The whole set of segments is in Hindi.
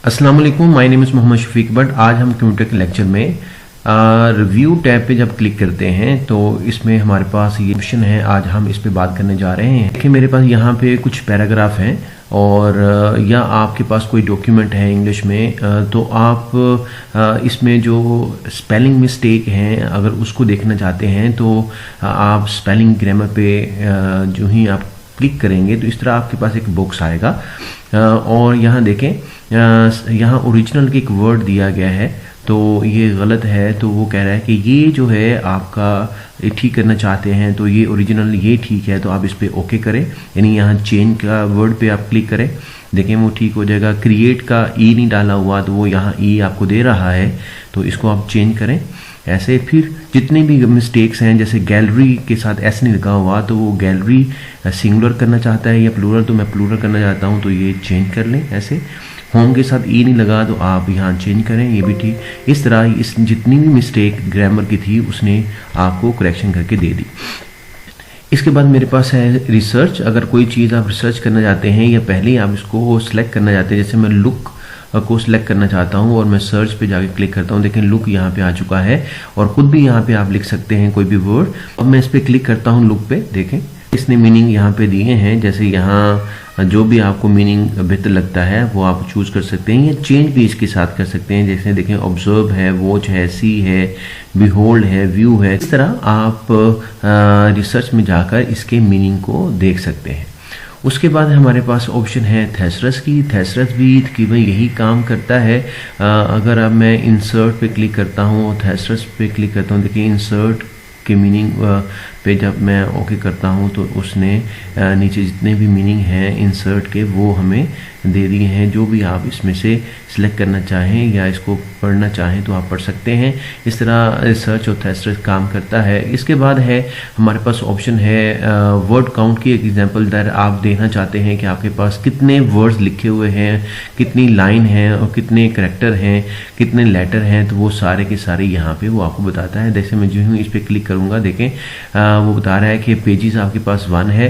अस्सलाम वालेकुम, my name is Mohammad Shafiq but आज हम कंप्यूटर के लेक्चर में रिव्यू टैब पे जब क्लिक करते हैं तो इसमें हमारे पास ये ऑप्शन है। आज हम इस पे बात करने जा रहे हैं। देखिए मेरे पास यहाँ पे कुछ पैराग्राफ हैं और या आपके पास कोई डॉक्यूमेंट है इंग्लिश में तो आप इसमें जो स्पेलिंग मिस्टेक हैं अगर उसको देखना चाहते हैं तो आप स्पेलिंग ग्रामर पे जो ही आप क्लिक करेंगे तो इस तरह आपके पास एक बॉक्स आएगा और यहाँ देखें यहाँ ओरिजिनल के एक वर्ड दिया गया है तो ये गलत है, तो वो कह रहा है कि ये जो है आपका ठीक करना चाहते हैं तो ये ओरिजिनल ये ठीक है, तो आप इस पर ओके करें। यानी यहाँ चेंज का वर्ड पे आप क्लिक करें, देखें वो ठीक हो जाएगा। क्रिएट का ई नहीं डाला हुआ तो वो यहाँ ई आपको दे रहा है तो इसको आप चेंज करें। ऐसे फिर जितने भी मिस्टेक्स हैं जैसे गैलरी के साथ एस नहीं लिखा हुआ तो वो गैलरी सिंगुलर करना चाहता है या प्लूरल, तो मैं प्लूरल करना चाहता हूँ तो ये चेंज कर लें। ऐसे होम के साथ ई नहीं लगा तो आप यहाँ चेंज करें, ये भी ठीक। इस तरह इस जितनी भी मिस्टेक ग्रामर की थी उसने आपको करेक्शन करके दे दी। इसके बाद मेरे पास है रिसर्च। अगर कोई चीज़ आप रिसर्च करना चाहते हैं या पहले ही आप इसको सिलेक्ट करना चाहते हैं, जैसे मैं लुक को सिलेक्ट करना चाहता हूं और मैं सर्च पे जाके क्लिक करता हूं, देखें लुक यहाँ पे आ चुका है और खुद भी यहाँ पे आप लिख सकते हैं कोई भी वर्ड। अब मैं इस पे क्लिक करता हूं लुक पे, देखें इसने मीनिंग यहाँ पे दिए हैं। जैसे यहाँ जो भी आपको मीनिंग बेहतर लगता है वो आप चूज कर सकते हैं या चेंज भी इसके साथ कर सकते हैं। जैसे देखें ऑब्जर्व है, वॉच है, सी है, बिहोल्ड है, व्यू है। इस तरह आप रिसर्च में जाकर इसके मीनिंग को देख सकते हैं। उसके बाद हमारे पास ऑप्शन है थेसरस की। थेसरस भी तकरीबन यही काम करता है। अगर अब मैं इंसर्ट पे क्लिक करता हूँ, थेसरस पे क्लिक करता हूँ, देखिए इंसर्ट के मीनिंग पे जब मैं ओके करता हूँ तो उसने नीचे जितने भी मीनिंग हैं इंसर्ट के वो हमें दे दिए हैं। जो भी आप इसमें से सिलेक्ट करना चाहें या इसको पढ़ना चाहें तो आप पढ़ सकते हैं। इस तरह रिसर्च और थेसरस काम करता है। इसके बाद है हमारे पास ऑप्शन है वर्ड काउंट की। एक एग्जांपल दर आप देखना चाहते हैं कि आपके पास कितने वर्ड्स लिखे हुए हैं, कितनी लाइन है और कितने करैक्टर हैं, कितने लेटर हैं, तो वो सारे के सारे यहाँ पे वो आपको बताता है। जैसे मैं जो हूँ इस पर क्लिक करूँगा, देखें वो बता रहा है कि पेजेस आपके पास 1 है,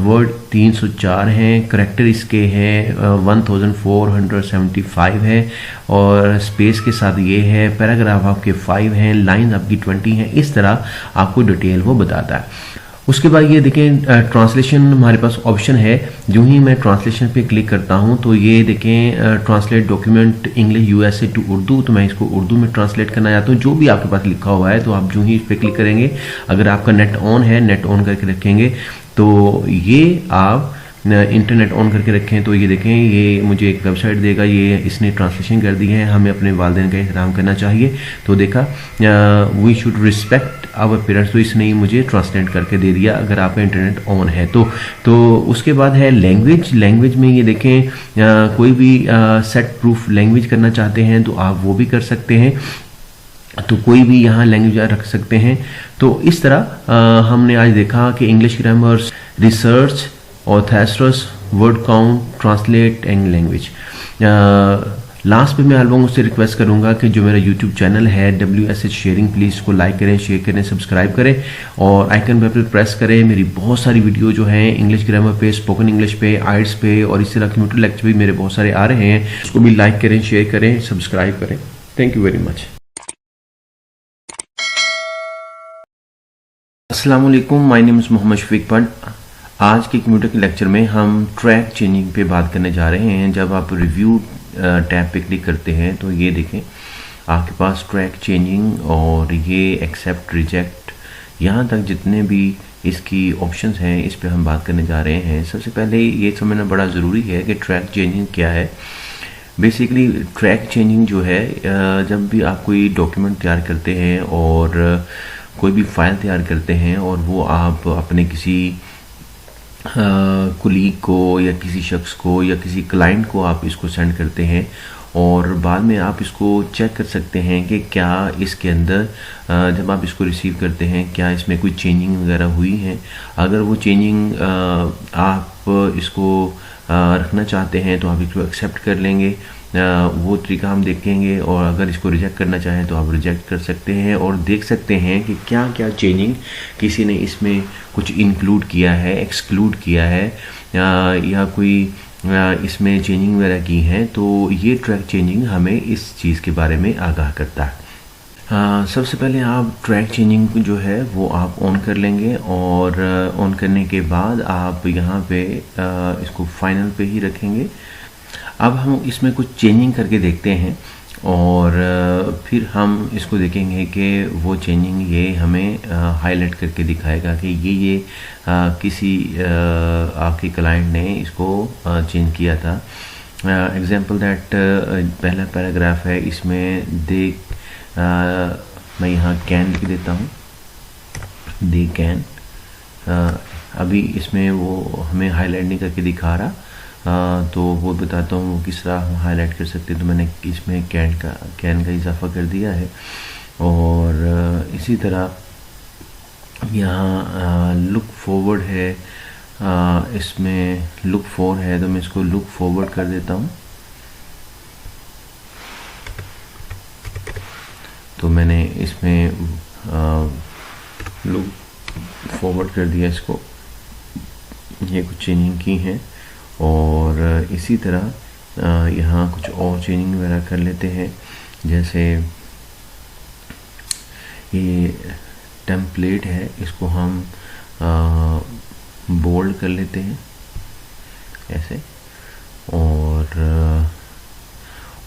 वर्ड 304 हैं, करैक्टर इसके हैं 1475 है और स्पेस के साथ ये है, पैराग्राफ आपके 5 हैं, लाइन आपकी 20 हैं। इस तरह आपको डिटेल वो बताता है। उसके बाद ये देखें ट्रांसलेशन हमारे पास ऑप्शन है। जो ही मैं ट्रांसलेशन पे क्लिक करता हूँ तो ये देखें translate document English USA to Urdu, तो मैं इसको उर्दू में ट्रांसलेट करना चाहता हूँ। जो भी आपके पास लिखा हुआ है तो आप जो ही इस पर क्लिक करेंगे, अगर आपका नेट ऑन है, नेट ऑन करके रखेंगे तो ये आप इंटरनेट ऑन करके रखें तो ये देखें ये मुझे एक वेबसाइट देगा, ये इसने ट्रांसलेशन कर दी है। हमें अपने वालिदैन का एहतराम करना चाहिए, तो देखा we should respect our parents, तो इसने मुझे ट्रांसलेट करके दे दिया अगर आपका इंटरनेट ऑन है तो उसके बाद है लैंग्वेज। लैंग्वेज में ये देखें कोई भी सेट प्रूफ लैंग्वेज करना चाहते हैं तो आप वो भी कर सकते हैं, तो कोई भी यहाँ लैंग्वेज रख सकते हैं। तो इस तरह हमने आज देखा कि इंग्लिश ग्रामर, रिसर्च और thesaurus, word count, translate and language. Last पे मैं आप लोगों से रिक्वेस्ट करूंगा कि जो मेरा यूट्यूब चैनल है WSH शेयरिंग, प्लीज़ इसको लाइक करें, शेयर करें, सब्सक्राइब करें और आइकन पे प्रेस करें। मेरी बहुत सारी वीडियो जो हैं इंग्लिश ग्रामर पे, स्पोकन इंग्लिश पे, आइट्स पे और इस तरह कंप्यूटर लेक्चर भी मेरे बहुत सारे आ रहे हैं। उसको भी लाइक करें, शेयर करें, सब्सक्राइब करें। Thank you very much. अस्सलाम वालेकुम, my name is Mohammad Shafiq but आज के कंप्यूटर के लेक्चर में हम ट्रैक चेंजिंग पे बात करने जा रहे हैं। जब आप रिव्यू टैब पे क्लिक करते हैं तो ये देखें आपके पास ट्रैक चेंजिंग और ये एक्सेप्ट, रिजेक्ट, यहाँ तक जितने भी इसकी ऑप्शंस हैं इस पे हम बात करने जा रहे हैं। सबसे पहले ये समझना बड़ा ज़रूरी है कि ट्रैक चेंजिंग क्या है। बेसिकली ट्रैक चेंजिंग जो है जब भी आप कोई डॉक्यूमेंट तैयार करते हैं और कोई भी फाइल तैयार करते हैं और वो आप अपने किसी कुलीग को या किसी शख्स को या किसी क्लाइंट को आप इसको सेंड करते हैं और बाद में आप इसको चेक कर सकते हैं कि क्या इसके अंदर जब आप इसको रिसीव करते हैं क्या इसमें कोई चेंजिंग वगैरह हुई है। अगर वो चेंजिंग आप इसको रखना चाहते हैं तो आप इसको एक्सेप्ट कर लेंगे, वो तरीका हम देखेंगे। और अगर इसको रिजेक्ट करना चाहें तो आप रिजेक्ट कर सकते हैं और देख सकते हैं कि क्या क्या चेंजिंग किसी ने इसमें कुछ इंक्लूड किया है, एक्सक्लूड किया है या कोई इसमें चेंजिंग वगैरह की है, तो ये ट्रैक चेंजिंग हमें इस चीज़ के बारे में आगाह करता है। सबसे पहले आप ट्रैक चेंजिंग जो है वो आप ऑन कर लेंगे, और ऑन करने के बाद आप यहाँ पे इसको फाइनल पे ही रखेंगे। अब हम इसमें कुछ चेंजिंग करके देखते हैं, और फिर हम इसको देखेंगे कि वो चेंजिंग ये हमें हाईलाइट करके दिखाएगा कि ये किसी आपके क्लाइंट ने इसको चेंज किया था। एग्जांपल दैट पहला पैराग्राफ है, इसमें मैं यहाँ कैन लिख देता हूँ, दे कैन। अभी इसमें वो हमें हाईलाइट नहीं करके दिखा रहा, तो वो बताता हूँ वो किस तरह हम हाईलाइट कर सकते हैं। तो मैंने इसमें कैन का इजाफा कर दिया है, और इसी तरह यहाँ लुक फॉरवर्ड है, इसमें लुक फॉर है, तो मैं इसको लुक फॉरवर्ड कर देता हूँ। तो मैंने इसमें लुक फॉरवर्ड कर दिया इसको, ये कुछ चेंजिंग की है। और इसी तरह यहाँ कुछ और चेंजिंग वगैरह कर लेते हैं, जैसे ये टेम्पलेट है, इसको हम बोल्ड कर लेते हैं ऐसे,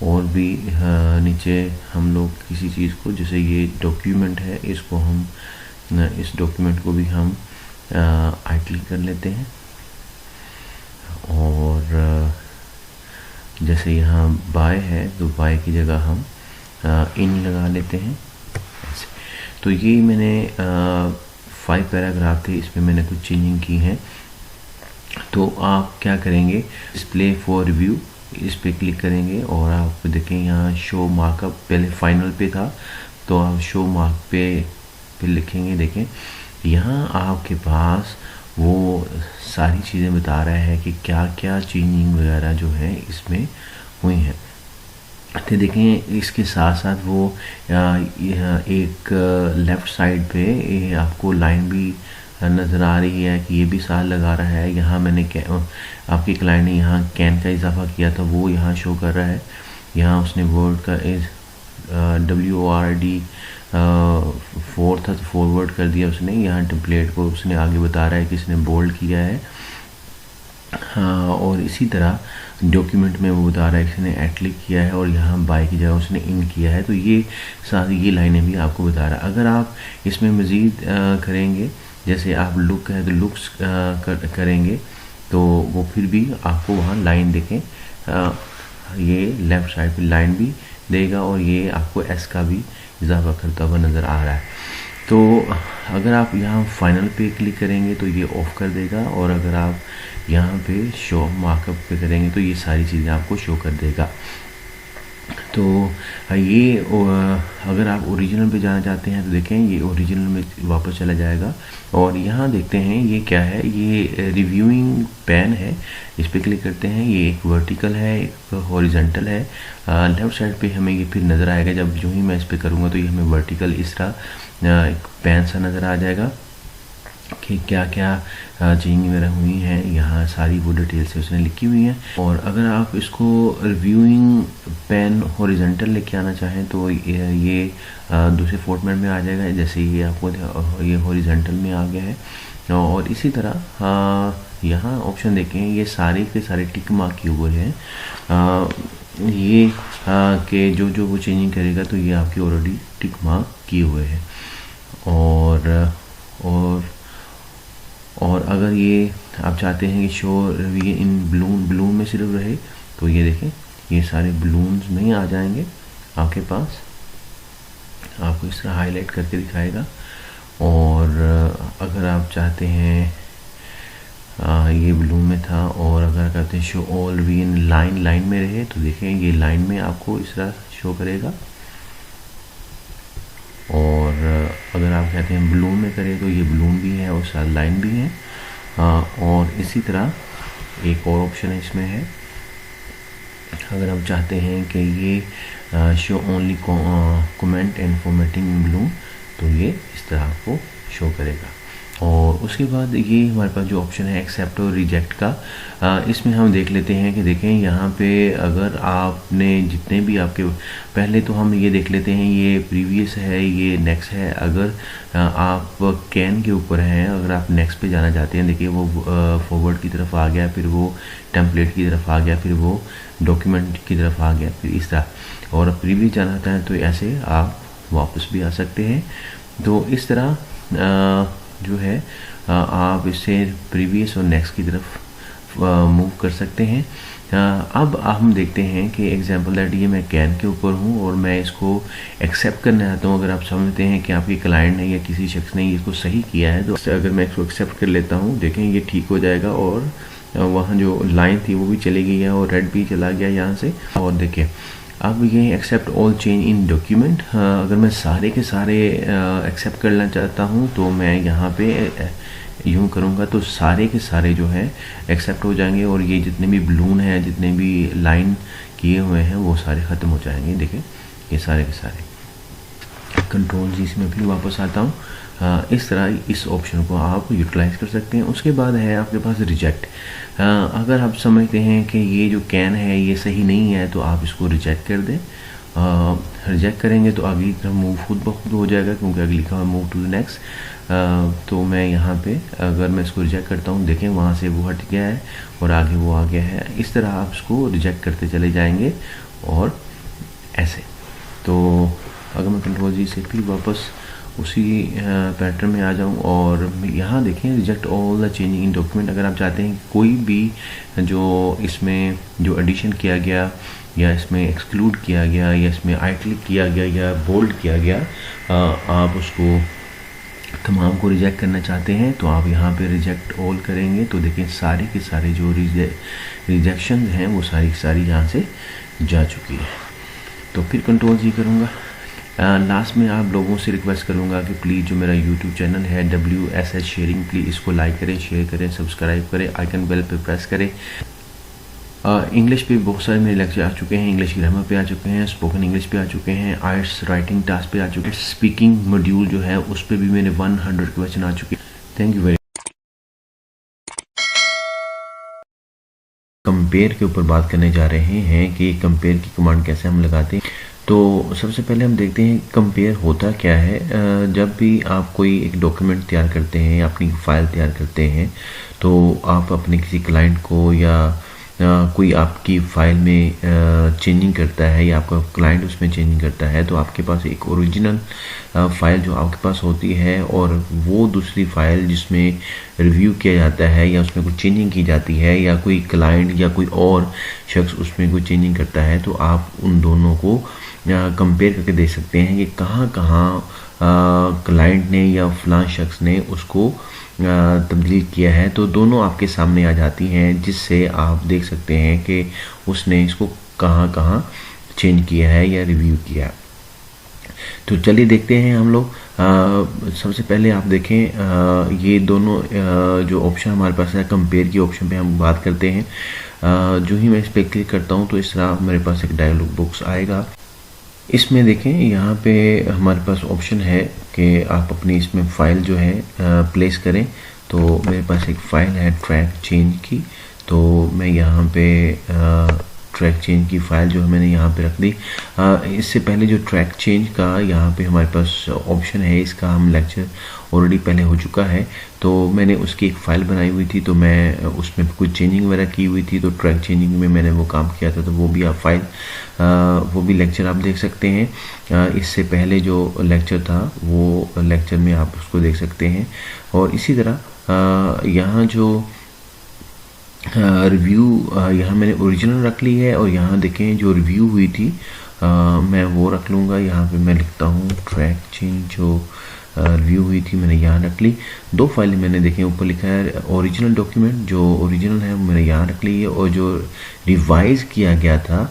और भी नीचे हम लोग किसी चीज़ को, जैसे ये डॉक्यूमेंट है, इसको हम इस डॉक्यूमेंट को भी हम आइटलिक कर लेते हैं, और जैसे यहाँ बाय है तो बाय की जगह हम इन लगा लेते हैं ऐसे। तो ये मैंने 5 पैराग्राफ थे, इसमें मैंने कुछ चेंजिंग की है। तो आप क्या करेंगे, डिस्प्ले फॉर रिव्यू इस पे क्लिक करेंगे, और आप देखें यहाँ शो मार्कअप पहले फाइनल पे था, तो आप शो मार्क पे लिखेंगे। देखें यहाँ आपके पास वो सारी चीज़ें बता रहा है कि क्या क्या चेंजिंग वगैरह जो है इसमें हुई हैं। तो देखें इसके साथ साथ वो एक लेफ़्ट साइड पे आपको लाइन भी नज़र आ रही है कि ये भी साथ लगा रहा है। यहाँ मैंने आपके क्लाइंट ने यहाँ कैन का इजाफा किया था, वो यहाँ शो कर रहा है। यहाँ उसने वर्ड का WORD 4 था, तो फॉरवर्ड कर दिया उसने। यहाँ टेम्पलेट को उसने आगे बता रहा है कि इसने बोल्ड किया है। हाँ, और इसी तरह डॉक्यूमेंट में वो बता रहा है कि इसने एटलिक किया है, और यहाँ बाय की जगह उसने इन किया है। तो ये सारी ये लाइनें भी आपको बता रहा है। अगर आप इसमें मज़ीद करेंगे, जैसे आप लुक है तो लुक्स करेंगे, तो वो फिर भी आपको वहाँ लाइन देखें, ये लेफ़्ट साइड पे लाइन भी देगा, और ये आपको एस का भी इजाफा करता हुआ नज़र आ रहा है। तो अगर आप यहाँ फाइनल पे क्लिक करेंगे तो ये ऑफ कर देगा, और अगर आप यहाँ पे शो मार्कअप पे करेंगे तो ये सारी चीज़ें आपको शो कर देगा। तो ये अगर आप ओरिजिनल पे जाना चाहते हैं तो देखें ये ओरिजिनल में वापस चला जाएगा। और यहाँ देखते हैं ये क्या है, ये रिव्यूइंग पैन है, इस पर क्लिक करते हैं। ये एक वर्टिकल है, एक हॉरिजॉन्टल है। लेफ़्ट साइड पे हमें ये फिर नज़र आएगा, जब जो ही मैं इस पर करूँगा तो ये हमें वर्टिकल इस तरह एक पैन सा नज़र आ जाएगा कि क्या क्या चेंजिंग वगैरह हुई हैं। यहाँ सारी वो डिटेल से उसने लिखी हुई हैं। और अगर आप इसको रिव्यूइंग पेन हॉरिजॉन्टल लेके आना चाहें तो ये दूसरे फॉर्मेट में आ जाएगा, जैसे ये आपको ये हॉरिजॉन्टल में आ गया है। और इसी तरह यहाँ ऑप्शन देखें, ये सारे के सारे टिक मार्क किए हुए हैं। ये कि जो वो चेंजिंग करेगा तो ये आपके ऑलरेडी टिक मार्क किए हुए हैं। और अगर ये आप चाहते हैं कि शो ये इन ब्लून में सिर्फ रहे, तो ये देखें ये सारे बलून्स में आ जाएंगे आपके पास, आपको इस तरह हाईलाइट करके दिखाएगा। और अगर आप चाहते हैं ये ब्लू में था, और अगर कहते हैं show all we in line में रहे, तो देखें ये लाइन में आपको इस तरह शो करेगा। और अगर आप कहते हैं ब्लू में करें तो ये ब्लून भी है और साथ लाइन भी है। और इसी तरह एक और ऑप्शन है इसमें है, अगर हम चाहते हैं कि ये show only comment and formatting blue, तो ये इस तरह आपको शो करेगा। और उसके बाद ये हमारे पास जो ऑप्शन है एक्सेप्ट और रिजेक्ट का, इसमें हम देख लेते हैं कि देखें यहाँ पे अगर आपने जितने भी आपके, पहले तो हम ये देख लेते हैं ये प्रीवियस है, ये नेक्स्ट है। अगर आप कैन के ऊपर हैं, अगर आप नेक्स्ट पे जाना चाहते हैं, देखिए वो फॉरवर्ड की तरफ आ गया, फिर वो टेम्पलेट की तरफ आ गया, फिर वो डॉक्यूमेंट की तरफ आ गया, फिर इस तरह। और प्रीवियस जाना चाहते हैं तो ऐसे आप वापस भी आ सकते हैं। तो इस तरह जो है आप इससे प्रीवियस और नेक्स्ट की तरफ मूव कर सकते हैं। अब हम देखते हैं कि एग्जांपल दैट ये मैं कैन के ऊपर हूँ और मैं इसको एक्सेप्ट करना चाहता हूँ। अगर आप समझते हैं कि आपके क्लाइंट ने या किसी शख्स ने इसको सही किया है, तो अगर मैं इसको एक्सेप्ट कर लेता हूँ, देखें ये ठीक हो जाएगा और वहाँ जो लाइन थी वो भी चली गई है और रेड भी चला गया यहाँ से। और देखिए अब ये accept all change in document, अगर मैं सारे के सारे एक्सेप्ट करना चाहता हूँ तो मैं यहाँ पे यूँ करूँगा तो सारे के सारे जो है एक्सेप्ट हो जाएंगे और ये जितने भी बलून हैं, जितने भी लाइन किए हुए हैं वो सारे ख़त्म हो जाएंगे। देखें ये सारे के सारे। कंट्रोल जी से मैं फिर वापस आता हूँ। इस तरह इस ऑप्शन को आप यूटिलाइज कर सकते हैं। उसके बाद है आपके पास रिजेक्ट। अगर आप समझते हैं कि ये जो कैन है ये सही नहीं है तो आप इसको रिजेक्ट कर दें। रिजेक्ट करेंगे तो अगली तरफ मूव खुद ब खुद हो जाएगा, क्योंकि अगली लिखा हुआ मूव टू द नेक्स्ट। तो मैं यहाँ पे अगर मैं इसको रिजेक्ट करता हूँ, देखें वहाँ से वो हट गया है और आगे वो आ गया है। इस तरह आप इसको रिजेक्ट करते चले जाएंगे और ऐसे। तो अगर मैं कंट्रोल जी से फिर वापस उसी पैटर्न में आ जाऊं और यहाँ देखें reject all the changing in document. अगर आप चाहते हैं कोई भी जो इसमें जो एडिशन किया गया या इसमें एक्सक्लूड किया गया या इसमें आइटलिक किया गया या बोल्ड किया गया, आप उसको तमाम को रिजेक्ट करना चाहते हैं तो आप यहाँ पे रिजेक्ट ऑल करेंगे तो देखें सारे के सारे जो रिजेक्शन हैं वो सारी की सारी यहाँ से जा चुकी है। तो फिर कंट्रोल जी करूँगा। लास्ट में आप लोगों से रिक्वेस्ट करूँगा कि प्लीज़ जो मेरा यूट्यूब चैनल है WSH शेयरिंग, प्लीज़ इसको लाइक करें, शेयर करें, सब्सक्राइब करें, आइकन बेल पे प्रेस करें। इंग्लिश पे बहुत सारे मेरे लेक्चर आ चुके हैं, इंग्लिश ग्रामर पे आ चुके हैं, स्पोकन इंग्लिश पे आ चुके हैं, आइट्स राइटिंग टास्क पे आ चुके हैं, स्पीकिंग मॉड्यूल जो है उस पर भी मेरे 100 क्वेश्चन आ चुके हैं। Thank you very. कंपेयर के ऊपर बात करने जा रहे हैं कि कंपेयर की कमांड कैसे हम लगाते हैं। तो सबसे पहले हम देखते हैं कंपेयर होता क्या है। जब भी आप कोई एक डॉक्यूमेंट तैयार करते हैं या अपनी फाइल तैयार करते हैं तो आप अपने किसी क्लाइंट को या कोई आपकी फाइल में चेंजिंग करता है या आपका क्लाइंट उसमें चेंजिंग करता है तो आपके पास एक ओरिजिनल फाइल जो आपके पास होती है और वो दूसरी फाइल जिसमें रिव्यू किया जाता है या उसमें कुछ चेंजिंग की जाती है या कोई क्लाइंट या कोई और शख्स उसमें कोई चेंजिंग करता है तो आप उन दोनों को कंपेयर करके देख सकते हैं कि कहाँ कहाँ क्लाइंट ने या फलां शख्स ने उसको तब्दील किया है। तो दोनों आपके सामने आ जाती हैं जिससे आप देख सकते हैं कि उसने इसको कहाँ कहाँ चेंज किया है या रिव्यू किया है। तो चलिए देखते हैं हम लोग। सबसे पहले आप देखें ये दोनों जो ऑप्शन हमारे पास है कंपेयर की ऑप्शन पे हम बात करते हैं। जो ही मैं इस पर क्लिक करता हूँ तो इस तरह मेरे पास एक डायलॉग बॉक्स आएगा। इसमें देखें यहाँ पे हमारे पास ऑप्शन है कि आप अपनी इसमें फ़ाइल जो है प्लेस करें। तो मेरे पास एक फ़ाइल है ट्रैक चेंज की, तो मैं यहाँ पे ट्रैक चेंज की फ़ाइल जो है मैंने यहाँ पे रख दी। इससे पहले जो ट्रैक चेंज का यहाँ पे हमारे पास ऑप्शन है, इसका हम लेक्चर ऑलरेडी पहले हो चुका है। तो मैंने उसकी एक फ़ाइल बनाई हुई थी, तो मैं उसमें कुछ चेंजिंग वगैरह की हुई थी, तो ट्रैक चेंजिंग में मैंने वो काम किया था। तो वो भी आप फाइल वो भी लेक्चर आप देख सकते हैं। इससे पहले जो लेक्चर था वो लेक्चर में आप उसको देख सकते हैं। और इसी तरह यहाँ जो रिव्यू यहाँ मैंने ओरिजिनल रख ली है और यहाँ देखें जो रिव्यू हुई थी मैं वो रख लूँगा। यहाँ पे मैं लिखता हूँ ट्रैक चेंज जो रिव्यू हुई थी मैंने यहाँ रख ली। दो फाइलें मैंने देखें ऊपर लिखा है ओरिजिनल डॉक्यूमेंट, जो ओरिजिनल है वो मैंने यहाँ रख ली है और जो रिवाइज किया गया था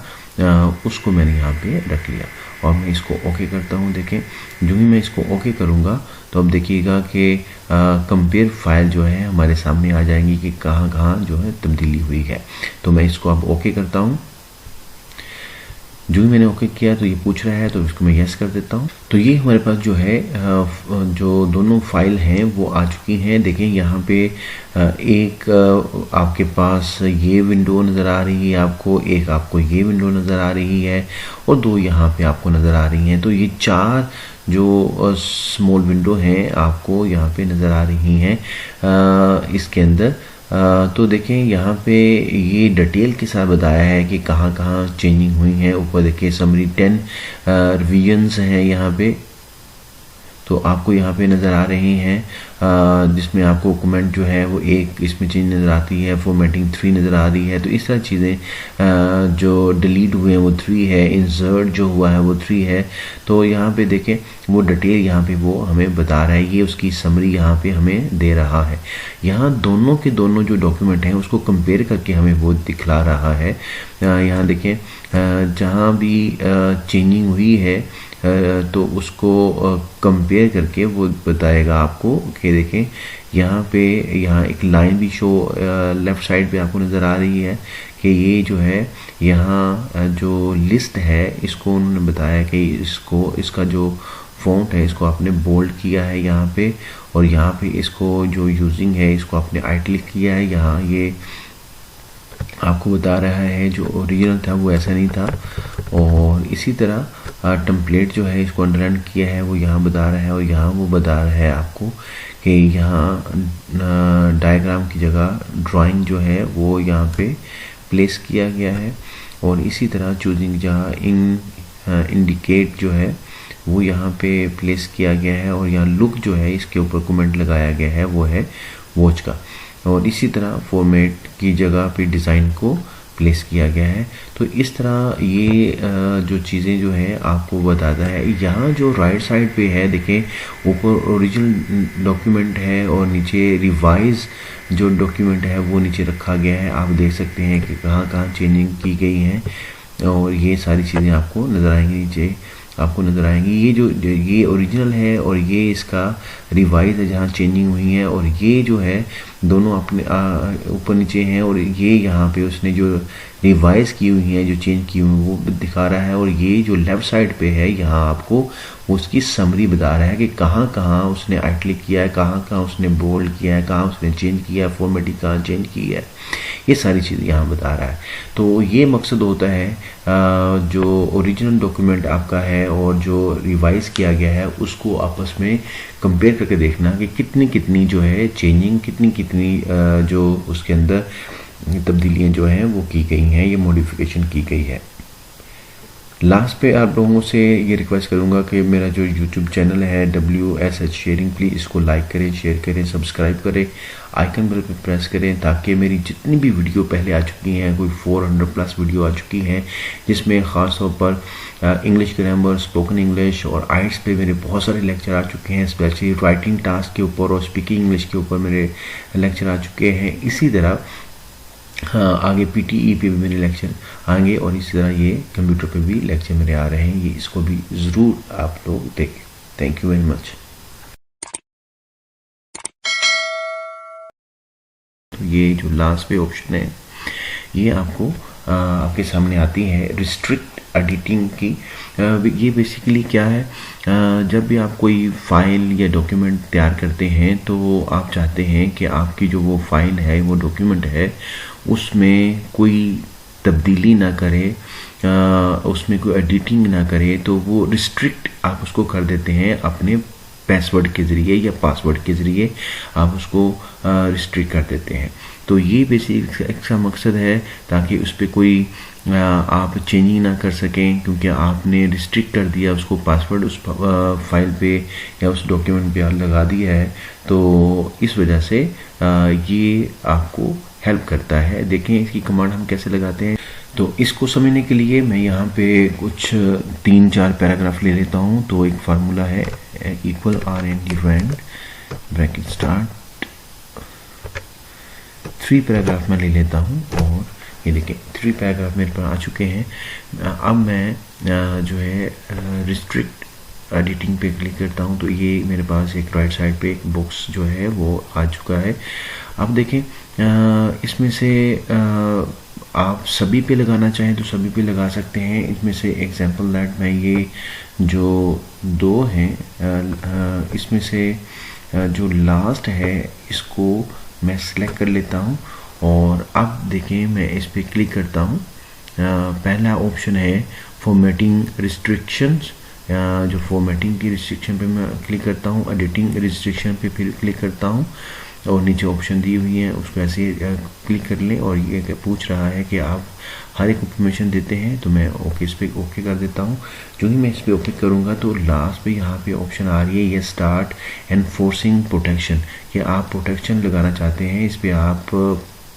उसको मैंने यहाँ पे रख लिया। और मैं इसको ओके करता हूँ। देखें जो ही मैं इसको ओके करूँगा तो अब देखिएगा कि कंपेयर फाइल जो है हमारे सामने आ जाएंगी कि कहाँ कहाँ जो है तब्दीली हुई है। तो मैं इसको अब ओके करता हूँ। जो ही मैंने ओके किया तो ये पूछ रहा है, तो इसको मैं यस कर देता हूँ। तो ये हमारे पास जो है जो दोनों फाइल हैं वो आ चुकी हैं। देखें यहाँ पे एक आपके पास ये विंडो नज़र आ रही है आपको, एक आपको ये विंडो नज़र आ रही है और दो यहाँ पे आपको नज़र आ रही हैं। तो ये चार जो स्मॉल विंडो हैं आपको यहाँ पे नज़र आ रही हैं इसके अंदर। तो देखें यहाँ पे ये डिटेल के साथ बताया है कि कहाँ कहाँ चेंजिंग हुई है। ऊपर देखिए समरी 10 रिवीजन्स हैं यहाँ पे, तो आपको यहाँ पे नज़र आ रही हैं जिसमें आपको कमेंट जो है वो एक इसमें चेंज नज़र आती है, फॉर्मेटिंग 3 नज़र आ रही है। तो इस तरह चीज़ें जो डिलीट हुए हैं वो 3 है, इंसर्ट जो हुआ है वो 3 है। तो यहाँ पे देखें वो डिटेल यहाँ पे वो हमें बता रहा है, ये उसकी समरी यहाँ पे हमें दे रहा है। यहाँ दोनों के दोनों जो डॉक्यूमेंट हैं उसको कंपेयर करके हमें वो दिखला रहा है। यहाँ देखें जहाँ भी चेंजिंग हुई है तो उसको कंपेयर करके वो बताएगा आपको कि देखें यहाँ पे यहाँ एक लाइन भी शो लेफ़्ट साइड पे आपको नज़र आ रही है कि ये जो है यहाँ जो लिस्ट है इसको उन्होंने बताया कि इसको इसका जो फ़ॉन्ट है इसको आपने बोल्ड किया है यहाँ पे, और यहाँ पे इसको जो यूजिंग है इसको आपने आइटलिक किया है। यहाँ ये आपको बता रहा है जो ओरिजिनल था वो ऐसा नहीं था। और इसी तरह टेम्पलेट जो है इसको अंडरलाइन किया है वो यहाँ बता रहा है, और यहाँ वो बता रहा है आपको कि यहाँ डायग्राम की जगह ड्राइंग जो है वो यहाँ पे प्लेस किया गया है। और इसी तरह चूजिंग जहाँ इंडिकेट जो है वो यहाँ पे प्लेस किया गया है, और यहाँ लुक जो है इसके ऊपर कमेंट लगाया गया है वो है वॉच का। और इसी तरह फॉर्मेट की जगह पे डिज़ाइन को प्लेस किया गया है। तो इस तरह ये जो चीज़ें जो है आपको बताता है। यहाँ जो राइट साइड पे है देखें ऊपर ओरिजिनल डॉक्यूमेंट है और नीचे रिवाइज जो डॉक्यूमेंट है वो नीचे रखा गया है। आप देख सकते हैं कि कहाँ कहाँ चेंजिंग की गई है, और ये सारी चीज़ें आपको नज़र आएंगी नीचे आपको नज़र आएंगी। ये जो ये ओरिजिनल है और ये इसका रिवाइज है जहाँ चेंजिंग हुई है, और ये जो है दोनों अपने ऊपर नीचे हैं, और ये यहाँ पे उसने जो रिवाइज की हुई है जो चेंज की हुई वो दिखा रहा है। और ये जो लेफ़्ट साइड पे है यहाँ आपको उसकी समरी बता रहा है कि कहाँ कहाँ उसने आइटलिक किया है, कहाँ कहाँ उसने बोल्ड किया है, कहाँ उसने चेंज किया है, फॉर्मेटिंग कहाँ चेंज की है, ये सारी चीज़ें यहाँ बता रहा है। तो ये मकसद होता है जो ओरिजिनल डॉक्यूमेंट आपका है और जो रिवाइज किया गया है उसको आपस में कंपेयर करके देखना कि कितनी कितनी जो है चेंजिंग, कितनी कितनी जो उसके अंदर तब्दीलियाँ जो हैं वो की गई हैं, ये मॉडिफिकेशन की गई है। लास्ट पे आप लोगों से ये रिक्वेस्ट करूँगा कि मेरा जो यूट्यूब चैनल है WSH शेयरिंग, प्लीज़ इसको लाइक करें, शेयर करें, सब्सक्राइब करें, आइकन बेल पे प्रेस करें, ताकि मेरी जितनी भी वीडियो पहले आ चुकी हैं, कोई 400 प्लस वीडियो आ चुकी हैं जिसमें ख़ास तौर पर इंग्लिश ग्रामर, स्पोकन इंग्लिश और आइट्स पे मेरे बहुत सारे लेक्चर आ चुके हैं, स्पेशली राइटिंग टास्क के ऊपर और स्पीकिंग इंग्लिश के ऊपर मेरे लेक्चर आ चुके हैं। इसी तरह हाँ आगे PTE पे भी मेरे लेक्चर आएंगे, और इसी तरह ये कंप्यूटर पे भी लेक्चर मेरे आ रहे हैं, ये इसको भी ज़रूर आप लोग देखें। Thank you very much. तो ये जो लास्ट पे ऑप्शन है ये आपको आपके सामने आती है रिस्ट्रिक्ट एडिटिंग की। ये बेसिकली क्या है, जब भी आप कोई फाइल या डॉक्यूमेंट तैयार करते हैं तो आप चाहते हैं कि आपकी जो वो फाइल है, वो डॉक्यूमेंट है, उसमें कोई तब्दीली ना करे, उसमें कोई एडिटिंग ना करे, तो वो रिस्ट्रिक्ट आप उसको कर देते हैं अपने पासवर्ड के ज़रिए या पासवर्ड के ज़रिए आप उसको रिस्ट्रिक्ट कर देते हैं। तो ये बेसिक इसका मकसद है ताकि उस पर कोई आप चेंजिंग ना कर सकें, क्योंकि आपने रिस्ट्रिक्ट कर दिया उसको, पासवर्ड उस फाइल पे या उस डॉक्यूमेंट पे लगा दिया है। तो इस वजह से ये आपको हेल्प करता है। देखें इसकी कमांड हम कैसे लगाते हैं। तो इसको समझने के लिए मैं यहाँ पे कुछ 3-4 पैराग्राफ ले लेता हूँ। तो एक फार्मूला है equal RN divide bracket start 3 paragraph मैं ले लेता हूँ, और ये देखें 3 पैराग्राफ मेरे पास आ चुके हैं। अब मैं जो है रिस्ट्रिक्ट एडिटिंग पे क्लिक करता हूँ तो ये मेरे पास एक राइट साइड पे एक बॉक्स जो है वो आ चुका है। अब देखें इसमें से आप सभी पे लगाना चाहें तो सभी पे लगा सकते हैं। इसमें से एग्जांपल दैट मैं ये जो दो हैं इसमें से जो लास्ट है इसको मैं सिलेक्ट कर लेता हूँ और अब देखें मैं इस पे क्लिक करता हूँ। पहला ऑप्शन है फॉर्मेटिंग रिस्ट्रिक्शंस, जो फॉर्मेटिंग की रिस्ट्रिक्शन पे मैं क्लिक करता हूँ, एडिटिंग रिस्ट्रिक्शन पे फिर क्लिक करता हूँ और नीचे ऑप्शन दी हुई है उसको ऐसे क्लिक कर लें और ये पूछ रहा है कि आप हर एक इंफॉर्मेशन देते हैं तो मैं ओके इस पर ओके कर देता हूँ। जो ही मैं इस पर ओके करूँगा तो लास्ट पे यहाँ पे ऑप्शन आ रही है ये स्टार्ट एनफोर्सिंग प्रोटेक्शन, कि आप प्रोटेक्शन लगाना चाहते हैं। इस पर आप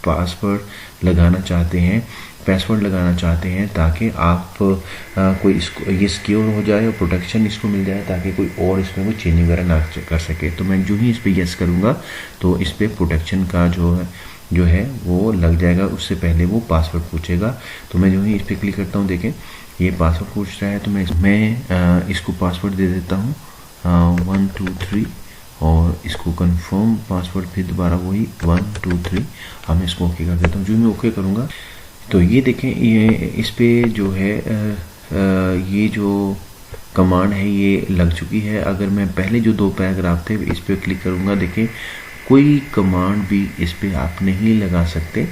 पासवर्ड लगाना चाहते हैं, पासवर्ड लगाना चाहते हैं ताकि आप कोई इसको ये सिक्योर हो जाए और प्रोटेक्शन इसको मिल जाए ताकि कोई और इसमें कोई चेंजिंग वगैरह ना कर सके। तो मैं जो ही इस पर यस करूँगा तो इस पर प्रोटेक्शन का जो है वो लग जाएगा। उससे पहले वो पासवर्ड पूछेगा तो मैं जो ही इस पर क्लिक करता हूँ देखें ये पासवर्ड पूछ रहा है तो मैं इसको पासवर्ड दे देता हूँ 1 2 3 और इसको कंफर्म पासवर्ड फिर दोबारा वही 1 2 3। अब मैं इसको ओके कर देता हूँ। जो मैं ओके करूँगा तो ये देखें ये इस पे जो है ये जो कमांड है ये लग चुकी है। अगर मैं पहले जो दो पैराग्राफ थे इस पे क्लिक करूँगा देखें कोई कमांड भी इस पे आप नहीं लगा सकते।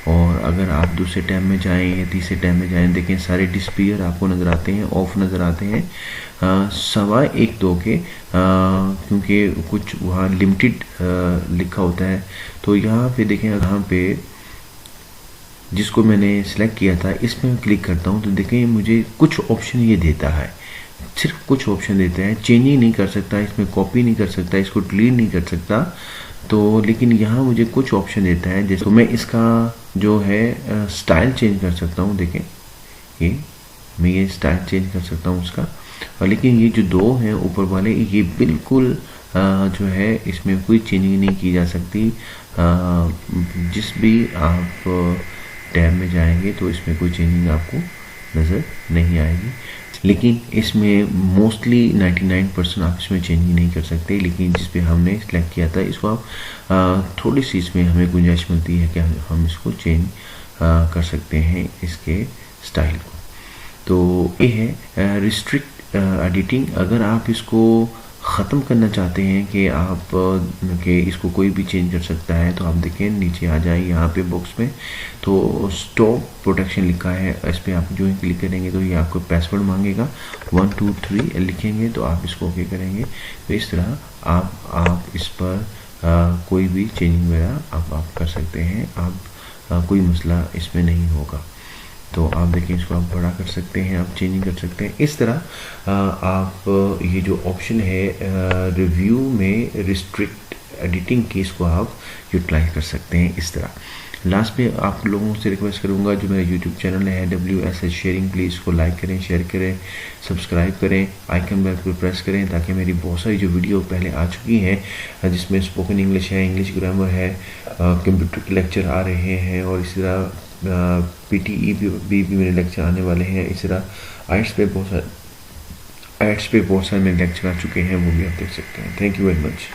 और अगर आप दूसरे टैब में जाएं या तीसरे टैब में जाएं देखें सारे डिस्पीयर आपको नज़र आते हैं, ऑफ नज़र आते हैं 1.2 के क्योंकि कुछ वहाँ लिमिटेड लिखा होता है। तो यहाँ पे देखें यहाँ पे जिसको मैंने सेलेक्ट किया था इसमें क्लिक करता हूँ तो देखें मुझे कुछ ऑप्शन ये देता है, सिर्फ कुछ ऑप्शन देता है। चेंजिंग नहीं कर सकता, इसमें कॉपी नहीं कर सकता, इसको डिलीट नहीं कर सकता। तो लेकिन यहाँ मुझे कुछ ऑप्शन देता है जैसे तो मैं इसका जो है स्टाइल चेंज कर सकता हूँ। देखें ये मैं ये स्टाइल चेंज कर सकता हूँ उसका। और लेकिन ये जो दो हैं ऊपर वाले ये बिल्कुल जो है इसमें कोई चेंजिंग नहीं की जा सकती। जिस भी आप टैब में जाएंगे तो इसमें कोई चेंजिंग आपको नज़र नहीं आएगी। लेकिन इसमें मोस्टली 99% आप इसमें चेंजिंग नहीं कर सकते। लेकिन जिस पे हमने सेलेक्ट किया था इसको आप थोड़ी सी इसमें हमें गुंजाइश मिलती है कि हम इसको चेंज कर सकते हैं इसके स्टाइल को। तो ये है रिस्ट्रिक्ट एडिटिंग। अगर आप इसको ख़त्म करना चाहते हैं कि आप कि इसको कोई भी चेंज कर सकता है तो आप देखें नीचे आ जाए यहाँ पे बॉक्स में तो स्टॉप प्रोटेक्शन लिखा है। इस पर आप जो ही क्लिक करेंगे तो ये आपको पासवर्ड मांगेगा 1 2 3 लिखेंगे तो आप इसको ओके करेंगे। तो इस तरह आप इस पर कोई भी चेंजिंग वगैरह आप कर सकते हैं। आप कोई मसला इसमें नहीं होगा। तो आप देखें इसको आप बड़ा कर सकते हैं, आप चेंजिंग कर सकते हैं। इस तरह आप ये जो ऑप्शन है रिव्यू में रिस्ट्रिक्ट एडिटिंग की इसको आप यूटिलाइज कर सकते हैं इस तरह। लास्ट पे आप लोगों से रिक्वेस्ट करूंगा जो मेरा यूट्यूब चैनल है WSH शेयरिंग, प्लीज़ इसको लाइक करें, शेयर करें, सब्सक्राइब करें, आइकन बेल को प्रेस करें ताकि मेरी बहुत सारी जो वीडियो पहले आ चुकी हैं जिसमें स्पोकन इंग्लिश है, इंग्लिश ग्रामर है, कंप्यूटर के लेक्चर आ रहे हैं और इसी तरह PTE भी मेरे लेक्चर आने वाले हैं। इस तरह आइट्स पे बहुत सारे मेरे लेक्चर आ चुके हैं, वो भी आप देख सकते हैं। Thank you very much.